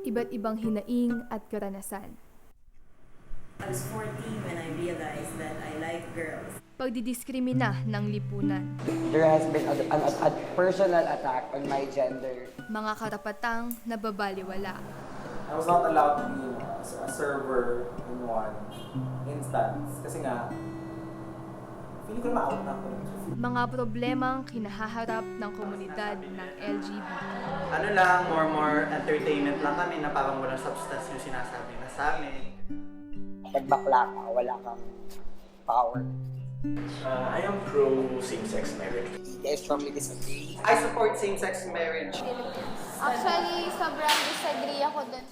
iba't ibang hinaing at karanasan. I was 14 when I realized that I like girls. Pagdidiskrimina ng lipunan. There has been a personal attack on my gender. Mga karapatang nababaliwala. I was not allowed to be a server in one instance. Kasi nga, feeling ko ma-out na ako. Mga problemang kinahaharap ng komunidad ng LGBT. Ano lang, more entertainment lang kami na parang walang substance yung sinasabi na sa amin. Pag bakla ka, wala kang power. I am pro same-sex marriage. I strongly disagree. I support same-sex marriage. Actually, sobrang disagree ako dun.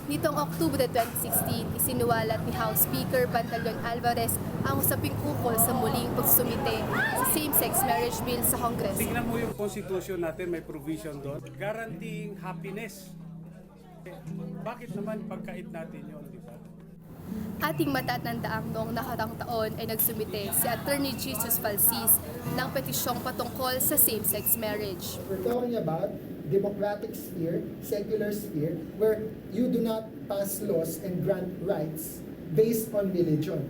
Nitong Oktubre 2016, isinuwalat ni House Speaker Pantaleon Alvarez ang usaping ukol sa muling pagsumite sa same-sex marriage bill sa Congress. Tingnan mo yung constitution natin, may provision doon, guaranteeing happiness. Bakit naman pagkait natin yun, di ba? Ating matatandaan noong nakarang taon ay nagsumite si Attorney Jesus Falsis ng petisyong patungkol sa same-sex marriage. We're talking about democratic sphere, secular sphere, where you do not pass laws and grant rights based on religion.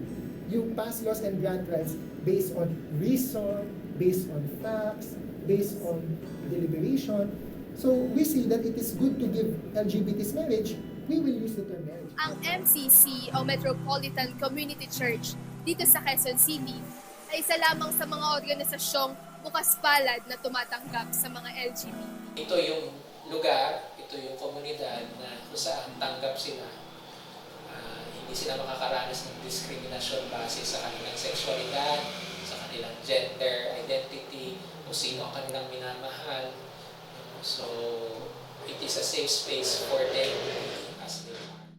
You pass laws and grant rights based on reason, based on facts, based on deliberation. So we see that it is good to give LGBTs marriage. We will use the term marriage. Ang MCC o Metropolitan Community Church dito sa Quezon City ay isa lamang sa mga organisasyong bukas palad na tumatanggap sa mga LGBT. Ito yung lugar, ito yung komunidad na kung saan tanggap sila. Hindi sila makakaranas ng diskriminasyon base sa kanilang sexualidad, sa kanilang gender identity, kung sino ang kanilang minamahal. So, it is a safe space for them as they are.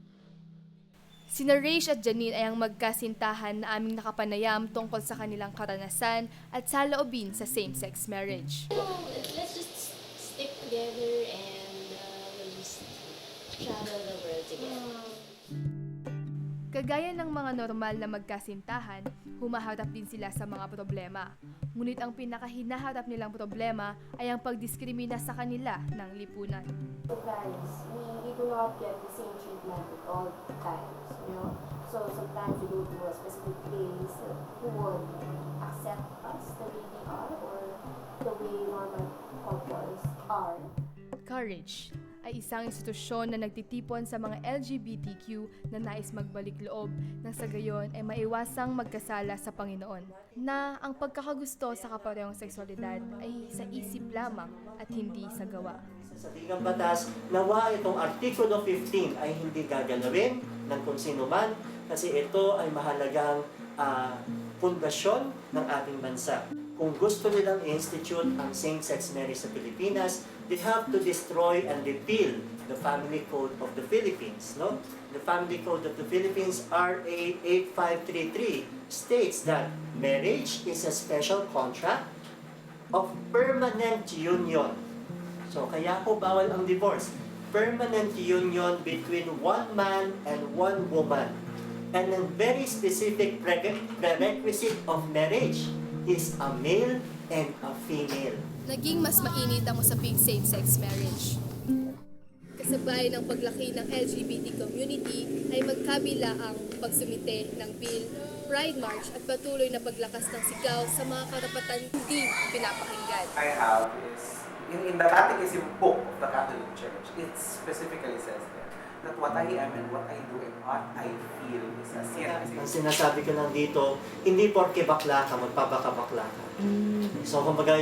Sina Raish at Janine ay ang magkasintahan na aming nakapanayam tungkol sa kanilang karanasan at saloobin sa same-sex marriage. Let's just stick together and we'll just travel the world together. Kagaya ng mga normal na magkasintahan, humaharap din sila sa mga problema. Ngunit ang pinakahinaharap nilang problema ay ang pagdiskrimina sa kanila ng lipunan. So guys, we do not get the same treatment at all times, you know. So sometimes we go to a specific place who would accept us the way we are or the way normal couples are. Courage ay isang institusyon na nagtitipon sa mga LGBTQ na nais magbalik loob nang sa gayon ay maiwasang magkasala sa Panginoon, na ang pagkakagusto sa kaparehong sexualidad ay sa isip lamang at hindi sa gawa. Sa saligang batas, nawa itong Artikulo 15 ay hindi gagalawin ng kung sino man kasi ito ay mahalagang pundasyon ng ating bansa. Kung gusto nilang i-institute ang same-sex marriage sa Pilipinas, they have to destroy and repeal the Family Code of the Philippines. No? The Family Code of the Philippines, RA 8533, states that marriage is a special contract of permanent union. So, kaya po bawal ang divorce. Permanent union between one man and one woman. And a very specific prerequisite of marriage is a male and a female. Naging mas mainit ang usaping same-sex marriage. Kasabay ng paglaki ng LGBT community ay magkabila ang pagsumite ng bill, Pride March at patuloy na paglakas ng sigaw sa mga karapatan hindi pinapakinggan. I have is, in the Catechism book of the Catholic Church, it specifically says that what I am and what I do and what I feel is a sin. Ang sinasabi ko lang dito, hindi porke bakla ka, magpapakabakla ka. So, kumbaga,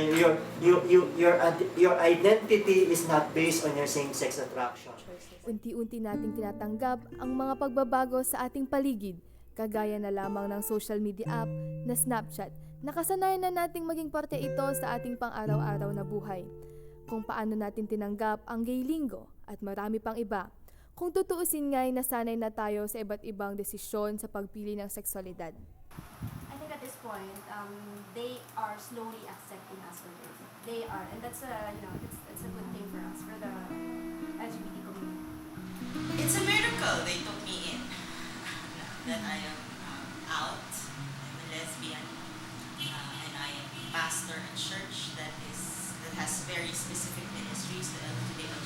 your identity is not based on your same-sex attraction. Unti-unti nating tinatanggap ang mga pagbabago sa ating paligid, kagaya na lamang ng social media app na Snapchat. Nakasanayan na nating maging parte ito sa ating pang-araw-araw na buhay. Kung paano natin tinanggap ang gay linggo at marami pang iba. Kung tutuusin nga'y nasanay na tayo sa iba't ibang desisyon sa pagpili ng sexualidad. I think at this point, they are slowly accepting us for this. They are, and that's a it's a good thing for us, for the LGBT community. It's a miracle they took me in. That I am out. I'm a lesbian. And I am a pastor at church that is that has very specific ministries to the LGBT.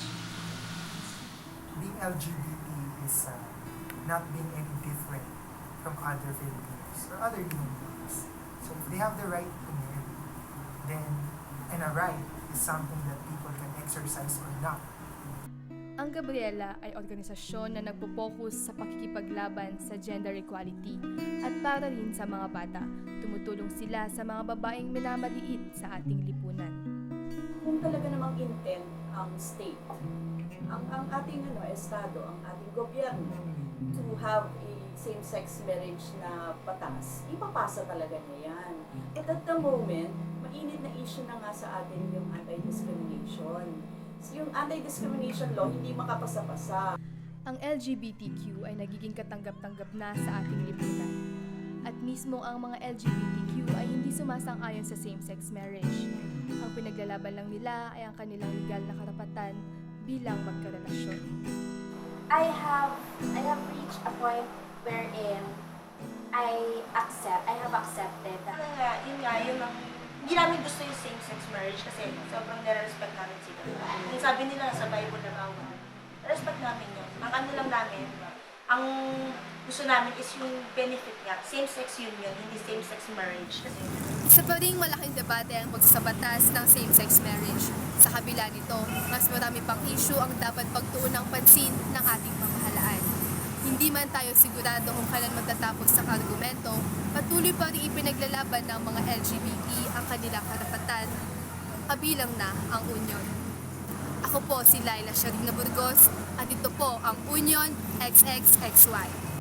Being LGBT is not being any different from other Filipinos or other human beings. So if they have the right to marry, then, and a right is something that people can exercise or not. Ang Gabriela ay organisasyon na nagpo-focus sa pakikipaglaban sa gender equality at para rin sa mga bata. Tumutulong sila sa mga babaeng minamaliit sa ating lipunan. Kung talaga namang intent ang state, ang ating estado, ang ating gobyerno to have a same-sex marriage na patas, ipapasa talaga niya yan. But at the moment, mainit na issue na nga sa atin yung anti-discrimination. Yung anti-discrimination law hindi makapasa-pasa. Ang LGBTQ ay nagiging katanggap-tanggap na sa ating lipunan. At mismo ang mga LGBTQ ay hindi sumasang-ayon sa same-sex marriage. Ang pinaglalaban lang nila ay ang kanilang legal na karapatan bilang magkarelasyon. I have reached a point wherein I have accepted that. Yun nga, hindi namin gusto yung same-sex marriage kasi sobrang nire-respect namin sila. Yung sabi nila sa Bible na bawal, respect namin yun. Ang ano lang namin, ang gusto namin is yung benefit niya, same-sex union, hindi same-sex marriage. Kasi Isa pa ring malaking debate ang pagsabatas ng same-sex marriage. Sa kabila nito, mas marami pang issue ang dapat pagtuunang pansin ng ating pamahalaan. Hindi man tayo sigurado kung kailan matatapos ang argumento, patuloy pa rin ipinaglalaban ng mga LGBT ang kanilang karapatan, kabilang na ang Union. Ako po si Laila Sharina Burgos at ito po ang Union XXXY.